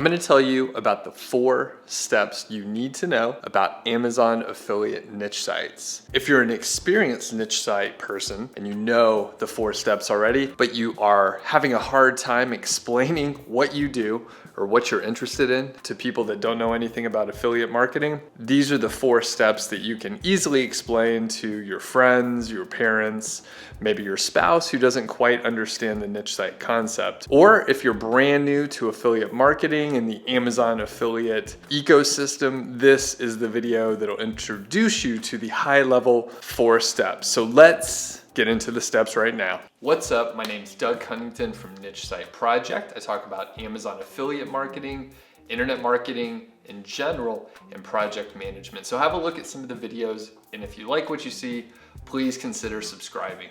I'm going to tell you about the 4 steps you need to know about Amazon affiliate niche sites. If you're an experienced niche site person and you know the 4 steps already, but you are having a hard time explaining what you do or what you're interested in to people that don't know anything about affiliate marketing, these are the 4 steps that you can easily explain to your friends, your parents, maybe your spouse who doesn't quite understand the niche site concept. Or if you're brand new to affiliate marketing and the Amazon affiliate ecosystem, this is the video that'll introduce you to the high-level 4 steps. So let's get into the steps right now. What's up? My name's Doug Cunnington from Niche Site Project. I talk about Amazon affiliate marketing, internet marketing in general, and project management. So have a look at some of the videos, and if you like what you see, please consider subscribing.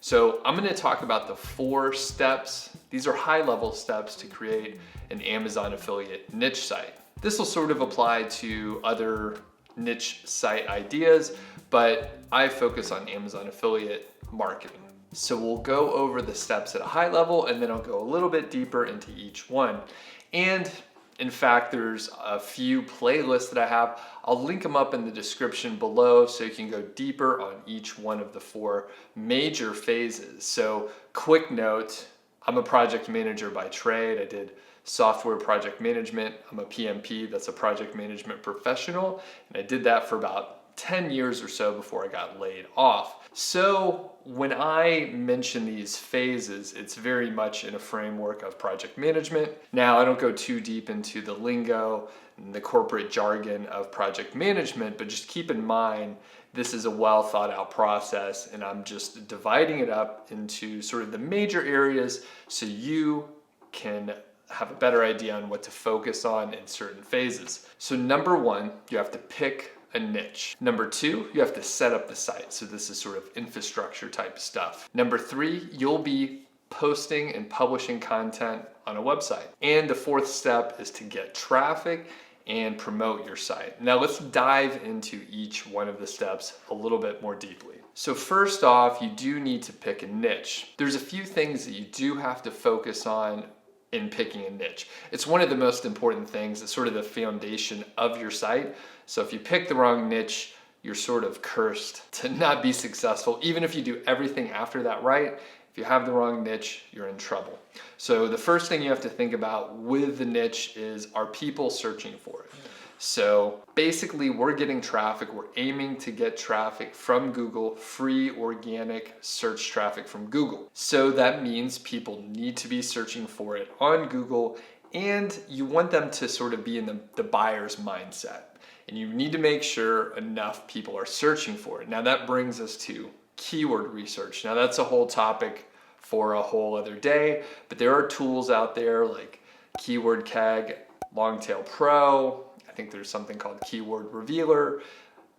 So I'm going to talk about the 4 steps. These are high-level steps to create an Amazon affiliate niche site. This will sort of apply to other niche site ideas, but I focus on Amazon affiliate marketing. So we'll go over the steps at a high level, and then I'll go a little bit deeper into each one. And in fact, there's a few playlists that I have. I'll link them up in the description below so you can go deeper on each one of the 4 major phases. So quick note, I'm a project manager by trade. I did software project management. I'm a PMP, that's a project management professional. And I did that for about 10 years or so before I got laid off. So when I mention these phases, it's very much in a framework of project management. Now, I don't go too deep into the lingo and the corporate jargon of project management, but just keep in mind, this is a well thought out process, and I'm just dividing it up into sort of the major areas so you can have a better idea on what to focus on in certain phases. So number 1, you have to pick a niche. Number 2, you have to set up the site. So this is sort of infrastructure type stuff. Number 3, you'll be posting and publishing content on a website. And the 4th step is to get traffic and promote your site. Now let's dive into each one of the steps a little bit more deeply. So first off, you do need to pick a niche. There's a few things that you do have to focus on in picking a niche. It's one of the most important things. It's sort of the foundation of your site. So if you pick the wrong niche, you're sort of cursed to not be successful. Even if you do everything after that right, if you have the wrong niche, you're in trouble. So the first thing you have to think about with the niche is, are people searching for it? So basically, we're getting traffic. We're aiming to get traffic from Google, free organic search traffic from Google. So that means people need to be searching for it on Google, and you want them to sort of be in the buyer's mindset. And you need to make sure enough people are searching for it. Now that brings us to keyword research. Now that's a whole topic for a whole other day, but there are tools out there like Keyword CAG, Longtail Pro. I think there's something called Keyword Revealer.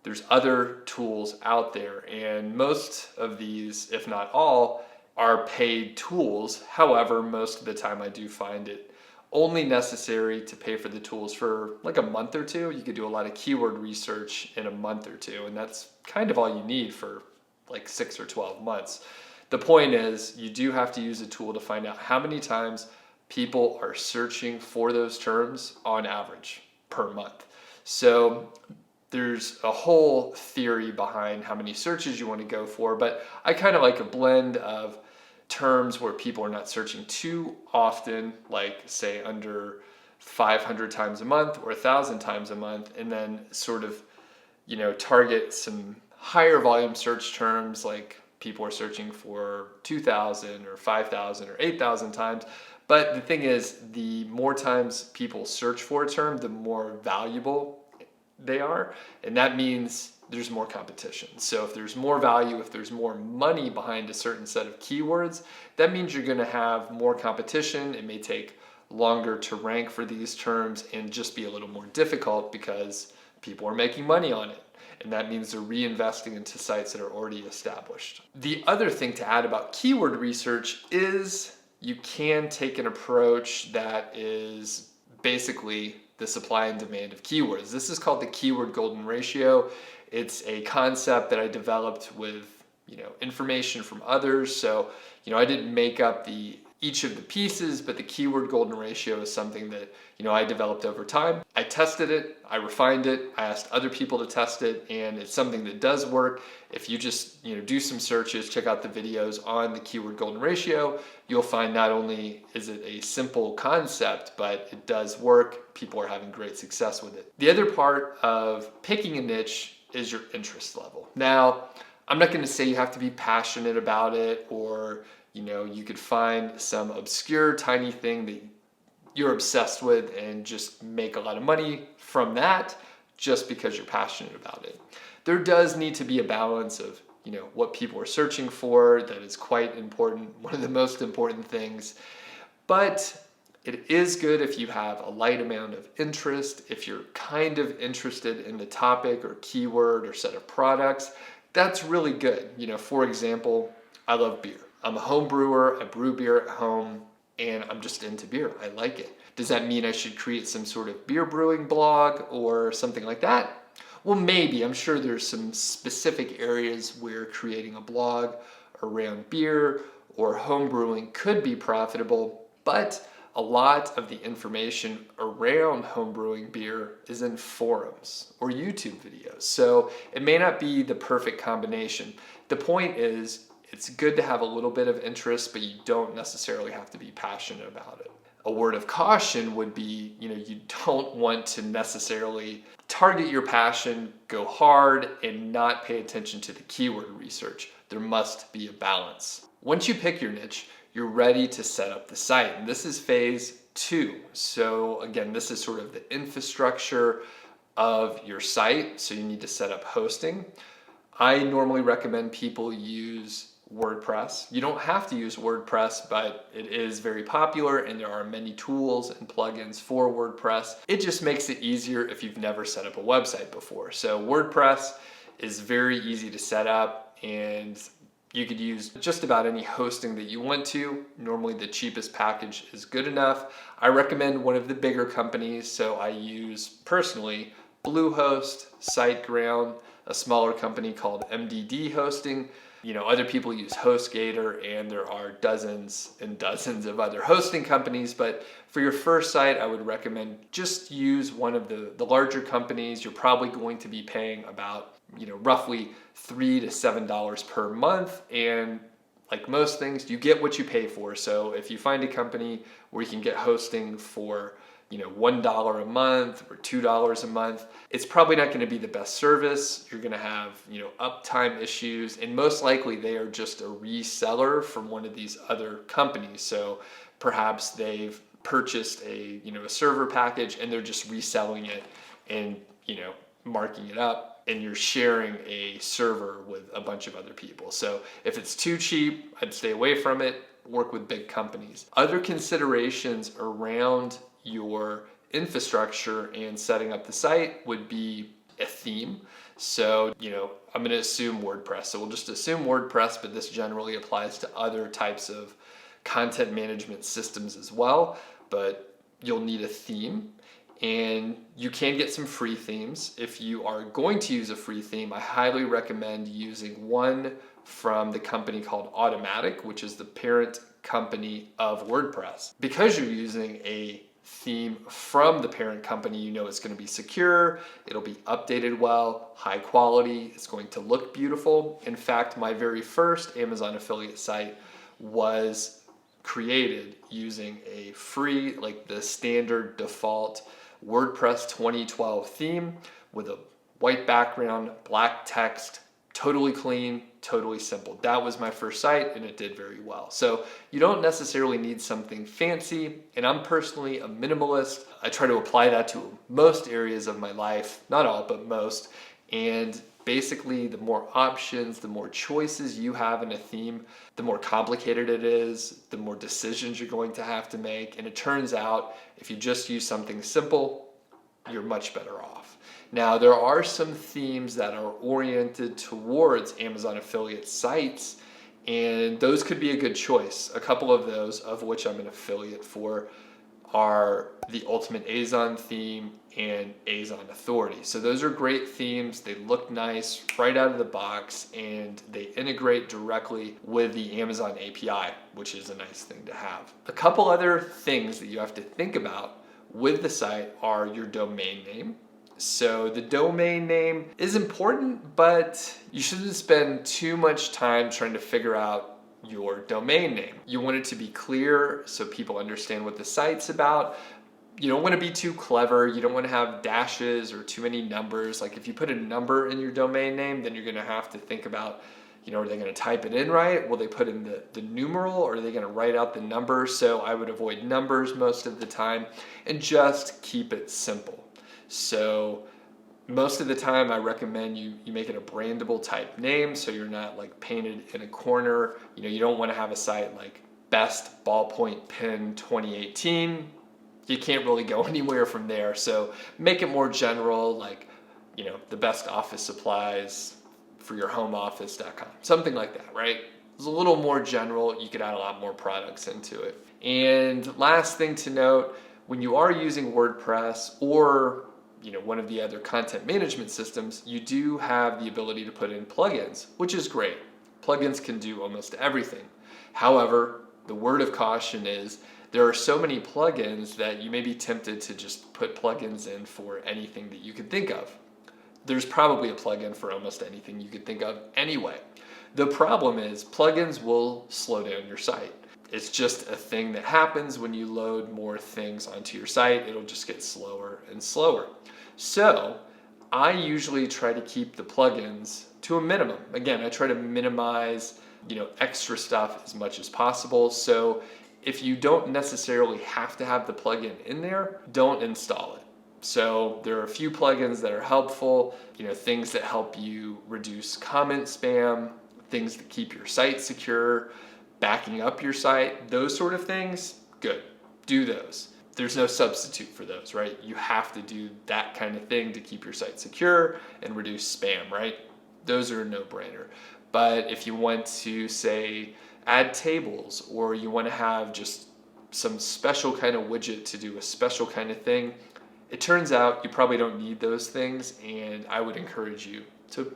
There's other tools out there, and most of these, if not all, are paid tools. However, most of the time I do find it only necessary to pay for the tools for like a month or 2. You could do a lot of keyword research in a month or 2, and that's kind of all you need for like 6 or 12 months. The point is, you do have to use a tool to find out how many times people are searching for those terms on average per month. So there's a whole theory behind how many searches you want to go for, but I kind of like a blend of terms where people are not searching too often, like say under 500 times a month or 1,000 times a month, and then sort of, target some higher volume search terms like people are searching for 2,000 or 5,000 or 8,000 times. But the thing is, the more times people search for a term, the more valuable they are. And that means there's more competition. So if there's more value, if there's more money behind a certain set of keywords, that means you're going to have more competition. It may take longer to rank for these terms and just be a little more difficult because people are making money on it. And that means they're reinvesting into sites that are already established. The other thing to add about keyword research is you can take an approach that is basically the supply and demand of keywords. This is called the keyword golden ratio. It's a concept that I developed with information from others. So I didn't make up the each of the pieces, but the keyword golden ratio is something that, I developed over time. I tested it, I refined it, I asked other people to test it, and it's something that does work. If you just, do some searches, check out the videos on the keyword golden ratio, you'll find not only is it a simple concept, but it does work. People are having great success with it. The other part of picking a niche is your interest level. Now, I'm not going to say you have to be passionate about it, or you could find some obscure tiny thing that you're obsessed with and just make a lot of money from that just because you're passionate about it. There does need to be a balance of, what people are searching for. That is quite important, one of the most important things. But it is good if you have a light amount of interest, if you're kind of interested in the topic or keyword or set of products. That's really good. For example, I love beer. I'm a home brewer, I brew beer at home, and I'm just into beer. I like it. Does that mean I should create some sort of beer brewing blog or something like that? Well, maybe. I'm sure there's some specific areas where creating a blog around beer or home brewing could be profitable, but a lot of the information around homebrewing beer is in forums or YouTube videos. So it may not be the perfect combination. The point is, it's good to have a little bit of interest, but you don't necessarily have to be passionate about it. A word of caution would be, you don't want to necessarily target your passion, go hard, and not pay attention to the keyword research. There must be a balance. Once you pick your niche, you're ready to set up the site. And this is phase 2. So again, this is sort of the infrastructure of your site. So you need to set up hosting. I normally recommend people use WordPress. You don't have to use WordPress, but it is very popular and there are many tools and plugins for WordPress. It just makes it easier if you've never set up a website before. So WordPress is very easy to set up, and you could use just about any hosting that you want to. Normally the cheapest package is good enough. I recommend one of the bigger companies, so I use personally Bluehost, SiteGround, a smaller company called MDD Hosting. Other people use HostGator, and there are dozens and dozens of other hosting companies. But for your first site, I would recommend just use one of the larger companies. You're probably going to be paying about, roughly $3 to $7 per month. And like most things, you get what you pay for. So if you find a company where you can get hosting for $1 a month or $2 a month, it's probably not going to be the best service. You're going to have, uptime issues, and most likely they are just a reseller from one of these other companies. So perhaps they've purchased a server package and they're just reselling it and, marking it up, and you're sharing a server with a bunch of other people. So if it's too cheap, I'd stay away from it. Work with big companies. Other considerations around your infrastructure and setting up the site would be a theme. So, I'm going to assume WordPress. So we'll just assume WordPress, but this generally applies to other types of content management systems as well. But you'll need a theme, and you can get some free themes. If you are going to use a free theme, I highly recommend using one from the company called Automatic, which is the parent company of WordPress. Because you're using a theme from the parent company, it's going to be secure, it'll be updated well, high quality, it's going to look beautiful. In fact, my very first Amazon affiliate site was created using a free, like the standard default WordPress 2012 theme with a white background, black text, totally clean, totally simple. That was my first site, and it did very well. So you don't necessarily need something fancy, and I'm personally a minimalist. I try to apply that to most areas of my life, not all, but most. And basically, the more options, the more choices you have in a theme, the more complicated it is, the more decisions you're going to have to make. And it turns out, if you just use something simple, you're much better off. Now, there are some themes that are oriented towards Amazon affiliate sites, and those could be a good choice. A couple of those, of which I'm an affiliate for, are the Ultimate Azon theme and Azon Authority. So those are great themes. They look nice right out of the box, and they integrate directly with the Amazon API, which is a nice thing to have. A couple other things that you have to think about with the site are your domain name. So the domain name is important, but you shouldn't spend too much time trying to figure out your domain name. You want it to be clear so people understand what the site's about. You don't want to be too clever. You don't want to have dashes or too many numbers. Like if you put a number in your domain name, then you're going to have to think about, are they going to type it in right? Will they put in the numeral, or are they going to write out the number? So I would avoid numbers most of the time and just keep it simple. So most of the time I recommend you make it a brandable type name, so you're not like painted in a corner. You don't want to have a site like Best Ballpoint Pen 2018. You can't really go anywhere from there. So make it more general, like, the best office supplies for your home office.com, something like that, right? It's a little more general. You could add a lot more products into it. And last thing to note, when you are using WordPress or one of the other content management systems, you do have the ability to put in plugins, which is great. Plugins can do almost everything. However, the word of caution is there are so many plugins that you may be tempted to just put plugins in for anything that you could think of. There's probably a plugin for almost anything you could think of anyway. The problem is plugins will slow down your site. It's just a thing that happens when you load more things onto your site. It'll just get slower and slower. So I usually try to keep the plugins to a minimum. Again, I try to minimize, extra stuff as much as possible. So if you don't necessarily have to have the plugin in there, don't install it. So there are a few plugins that are helpful, things that help you reduce comment spam, things that keep your site secure, backing up your site, those sort of things, good, do those. There's no substitute for those, right? You have to do that kind of thing to keep your site secure and reduce spam, right? Those are a no-brainer. But if you want to, say, add tables, or you want to have just some special kind of widget to do a special kind of thing, it turns out you probably don't need those things, and I would encourage you to,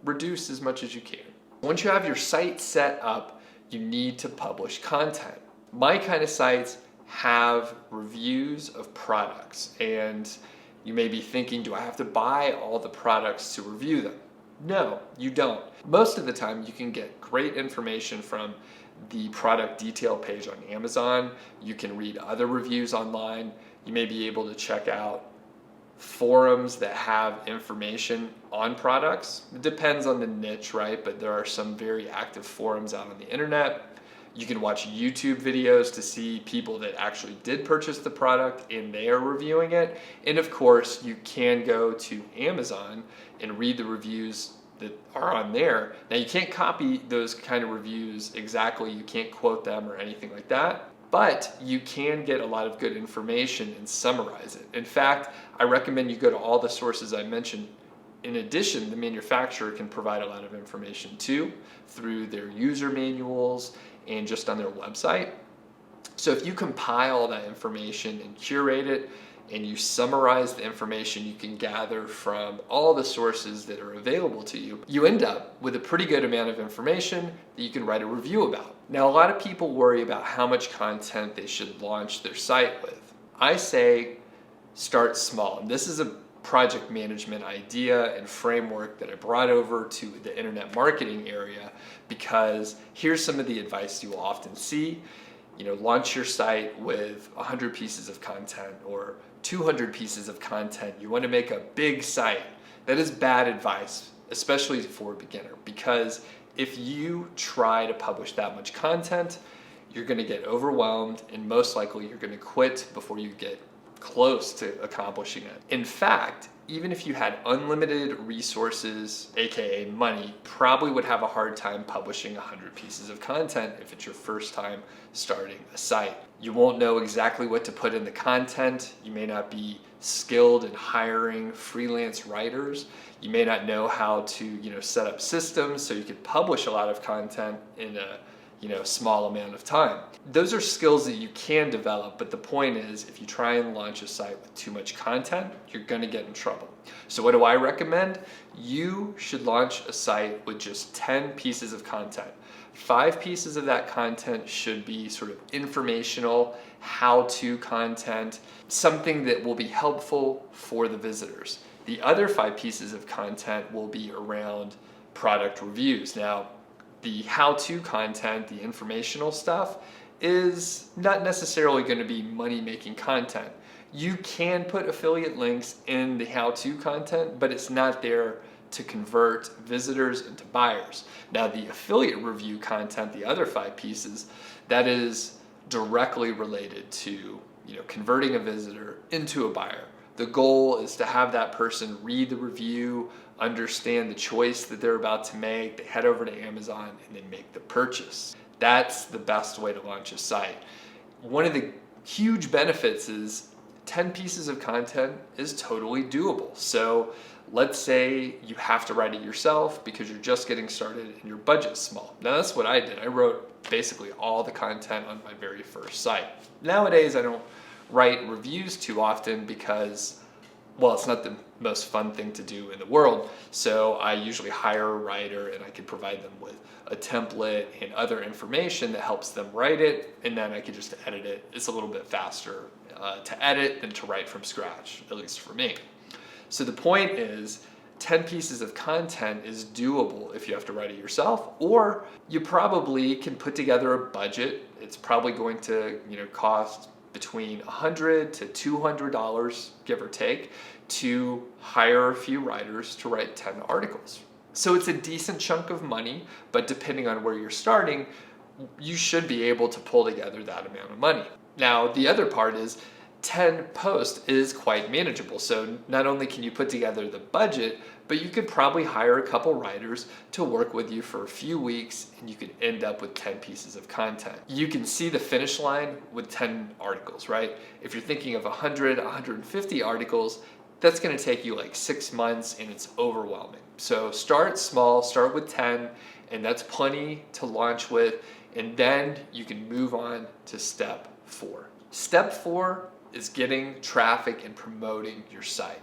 reduce as much as you can. Once you have your site set up, you need to publish content. My kind of sites have reviews of products, and you may be thinking, do I have to buy all the products to review them? No, you don't. Most of the time you can get great information from the product detail page on Amazon. You can read other reviews online. You may be able to check out forums that have information on products. It depends on the niche, right? But there are some very active forums out on the internet. You can watch YouTube videos to see people that actually did purchase the product and they are reviewing it. And of course, you can go to Amazon and read the reviews that are on there. Now, you can't copy those kind of reviews exactly. You can't quote them or anything like that, but you can get a lot of good information and summarize it. In fact, I recommend you go to all the sources I mentioned. In addition, the manufacturer can provide a lot of information too through their user manuals and just on their website. So if you compile all that information and curate it, and you summarize the information you can gather from all the sources that are available to you, you end up with a pretty good amount of information that you can write a review about. Now, a lot of people worry about how much content they should launch their site with. I say start small. And this is a project management idea and framework that I brought over to the internet marketing area, because here's some of the advice you will often see. Launch your site with 100 pieces of content or 200 pieces of content. You want to make a big site. That is bad advice, especially for a beginner, because if you try to publish that much content, you're going to get overwhelmed, and most likely you're going to quit before you get close to accomplishing it. In fact, even if you had unlimited resources, aka money, probably would have a hard time publishing 100 pieces of content if it's your first time starting a site. You won't know exactly what to put in the content. You may not be skilled in hiring freelance writers. You may not know how to, set up systems so you could publish a lot of content in a, small amount of time. Those are skills that you can develop, but the point is, if you try and launch a site with too much content, you're gonna get in trouble. So what do I recommend? You should launch a site with just 10 pieces of content. 5 pieces of that content should be sort of informational, how-to content, something that will be helpful for the visitors. The other 5 pieces of content will be around product reviews. Now, the how-to content, the informational stuff, is not necessarily going to be money-making content. You can put affiliate links in the how-to content, but it's not there to convert visitors into buyers. Now, the affiliate review content, the other 5 pieces, that is directly related to converting a visitor into a buyer. The goal is to have that person read the review, understand the choice that they're about to make, they head over to Amazon and then make the purchase. That's the best way to launch a site. One of the huge benefits is 10 pieces of content is totally doable. So let's say you have to write it yourself because you're just getting started and your budget's small. Now that's what I did. I wrote basically all the content on my very first site. Nowadays I don't write reviews too often because, well, it's not the most fun thing to do in the world. So I usually hire a writer and I can provide them with a template and other information that helps them write it, and then I can just edit it. It's a little bit faster to edit than to write from scratch, at least for me. So the point is, 10 pieces of content is doable if you have to write it yourself, or you probably can put together a budget. It's probably going to cost between $100 to $200, give or take, to hire a few writers to write 10 articles. So it's a decent chunk of money, but depending on where you're starting, you should be able to pull together that amount of money. Now, the other part is 10 posts is quite manageable. So not only can you put together the budget, but you could probably hire a couple writers to work with you for a few weeks and you could end up with 10 pieces of content. You can see the finish line with 10 articles, right? If you're thinking of 100, 150 articles, that's gonna take you like 6 months and it's overwhelming. So start small, start with 10, and that's plenty to launch with, and then you can move on to step 4. Step 4 is getting traffic and promoting your site.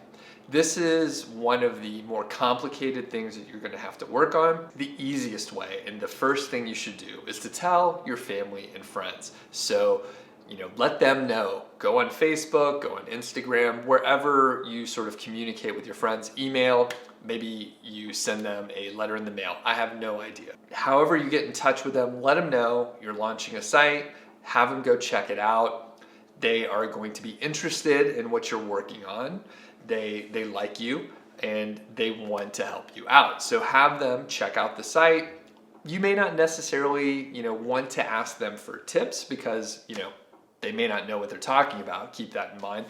This is one of the more complicated things that you're gonna have to work on. The easiest way, and the first thing you should do, is to tell your family and friends. So, let them know. Go on Facebook, go on Instagram, wherever you sort of communicate with your friends, email, maybe you send them a letter in the mail. I have no idea. However you get in touch with them, let them know you're launching a site, have them go check it out. They are going to be interested in what you're working on. They like you and they want to help you out. So have them check out the site. You may not necessarily, want to ask them for tips because, they may not know what they're talking about. Keep that in mind.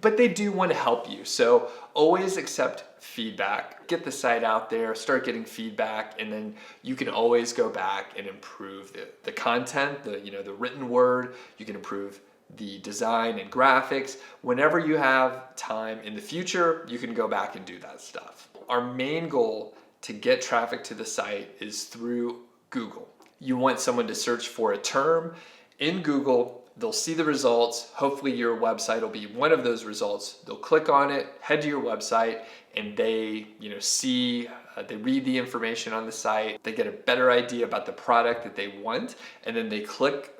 But they do want to help you. So always accept feedback. Get the site out there, start getting feedback, and then you can always go back and improve the content, the written word. You can improve the design and graphics. Whenever you have time in the future, you can go back and do that stuff. Our main goal to get traffic to the site is through Google. You want someone to search for a term in Google. They'll see the results. Hopefully your website will be one of those results. They'll click on it, head to your website, and they see, they read the information on the site. They get a better idea about the product that they want, and then they click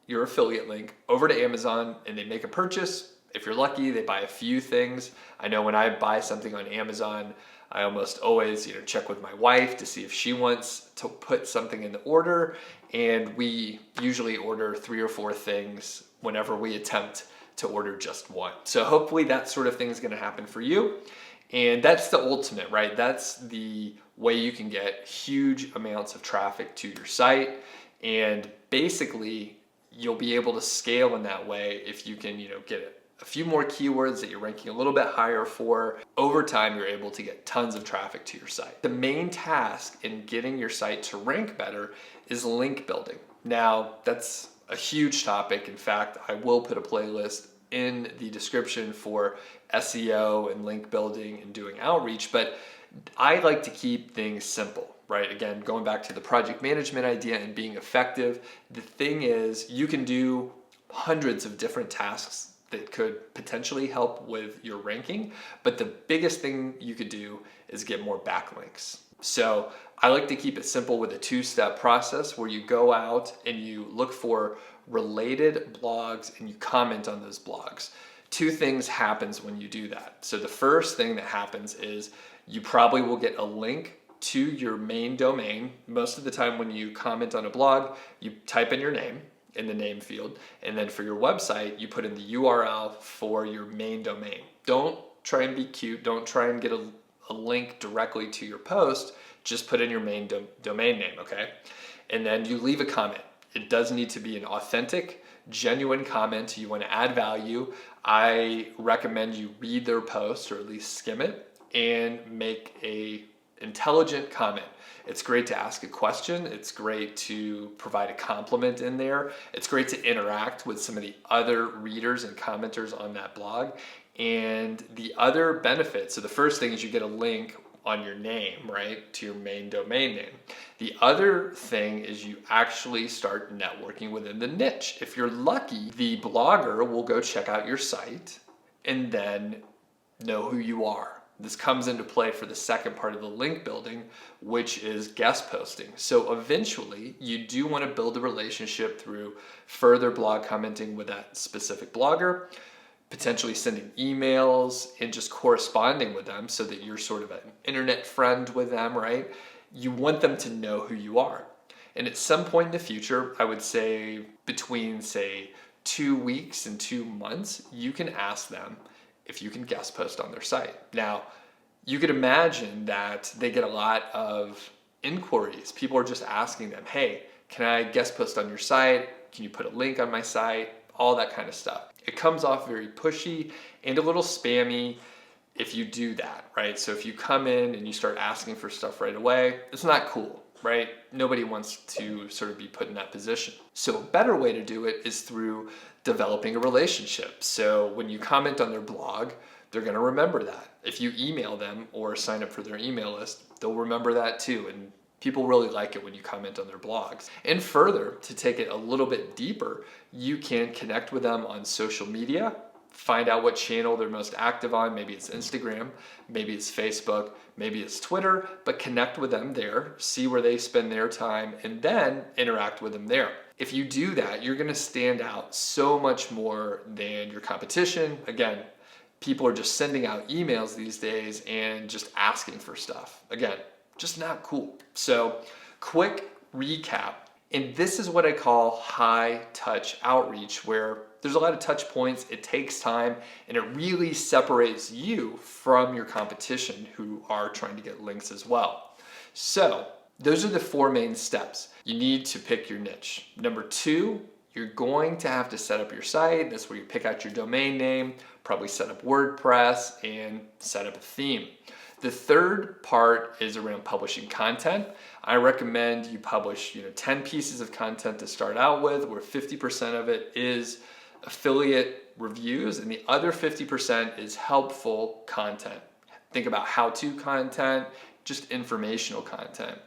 your affiliate link over to Amazon and they make a purchase. If you're lucky, they buy a few things. I know when I buy something on Amazon, I almost always check with my wife to see if she wants to put something in the order, and we usually order 3 or 4 things whenever we attempt to order just one. So hopefully that sort of thing is going to happen for you, and that's the ultimate, right? That's the way you can get huge amounts of traffic to your site, and basically you'll be able to scale in that way if you can get a few more keywords that you're ranking a little bit higher for. Over time, you're able to get tons of traffic to your site. The main task in getting your site to rank better is link building. Now, that's a huge topic. In fact, I will put a playlist in the description for SEO and link building and doing outreach, but I like to keep things simple, right? Again, going back to the project management idea and being effective, the thing is you can do hundreds of different tasks that could potentially help with your ranking, but the biggest thing you could do is get more backlinks. So I like to keep it simple with a two-step process where you go out and you look for related blogs and you comment on those blogs. Two things happens when you do that. So the first thing that happens is you probably will get a link to your main domain. Most of the time when you comment on a blog, you type in your name in the name field, and then for your website, you put in the URL for your main domain. Don't try and be cute. Don't try and get a link directly to your post. Just put in your main domain name, okay? And then you leave a comment. It does need to be an authentic, genuine comment. You want to add value. I recommend you read their post or at least skim it and make a intelligent comment. It's great to ask a question. It's great to provide a compliment in there. It's great to interact with some of the other readers and commenters on that blog. And the other benefit, so the first thing is you get a link on your name, right, to your main domain name. The other thing is you actually start networking within the niche. If you're lucky, the blogger will go check out your site and then know who you are. This comes into play for the second part of the link building, which is guest posting. So eventually you do want to build a relationship through further blog commenting with that specific blogger, potentially sending emails and just corresponding with them so that you're sort of an internet friend with them, right? You want them to know who you are. And at some point in the future, I would say between 2 weeks and 2 months, you can ask them if you can guest post on their site. Now, you could imagine that they get a lot of inquiries. People are just asking them, hey, can I guest post on your site? Can you put a link on my site? All that kind of stuff. It comes off very pushy and a little spammy if you do that, right? So if you come in and you start asking for stuff right away, it's not cool, right? Nobody wants to sort of be put in that position. So a better way to do it is through developing a relationship. So when you comment on their blog, they're going to remember that. If you email them or sign up for their email list, they'll remember that too. And people really like it when you comment on their blogs. And further, to take it a little bit deeper, you can connect with them on social media, find out what channel they're most active on. Maybe it's Instagram, maybe it's Facebook, maybe it's Twitter, but connect with them there, see where they spend their time, and then interact with them there. If you do that, you're gonna stand out so much more than your competition. Again, people are just sending out emails these days and just asking for stuff. Again, just not cool. So quick recap. And this is what I call high touch outreach, where there's a lot of touch points, it takes time, and it really separates you from your competition who are trying to get links as well. So those are the 4 main steps. You need to pick your niche. Number 2, you're going to have to set up your site. That's where you pick out your domain name, probably set up WordPress, and set up a theme. The third part is around publishing content. I recommend you publish 10 pieces of content to start out with, where 50% of it is affiliate reviews and the other 50% is helpful content. Think about how-to content, just informational content.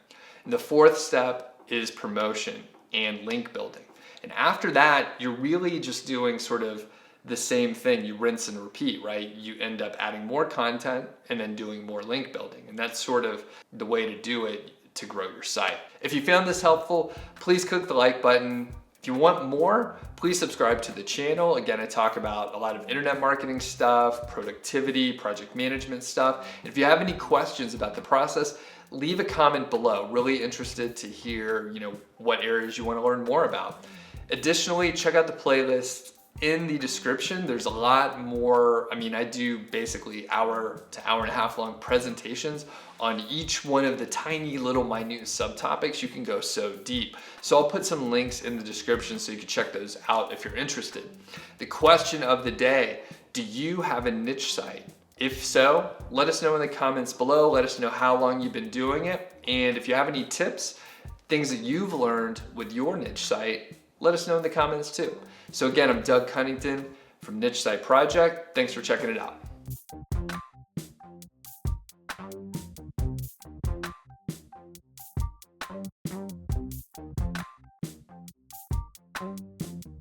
And the fourth step is promotion and link building. And after that, you're really just doing sort of the same thing. You rinse and repeat, right? You end up adding more content and then doing more link building. And that's sort of the way to do it to grow your site. If you found this helpful, please click the like button. If you want more, please subscribe to the channel. Again, I talk about a lot of internet marketing stuff, productivity, project management stuff. And if you have any questions about the process, leave a comment below. Really interested to hear, what areas you want to learn more about. Additionally, check out the playlist in the description. There's a lot more. I do basically hour to hour and a half long presentations on each one of the tiny little minute subtopics. You can go so deep. So I'll put some links in the description so you can check those out if you're interested. The question of the day, do you have a niche site? If so, let us know in the comments below. Let us know how long you've been doing it. And if you have any tips, things that you've learned with your niche site, let us know in the comments too. So again, I'm Doug Cunnington from Niche Site Project. Thanks for checking it out.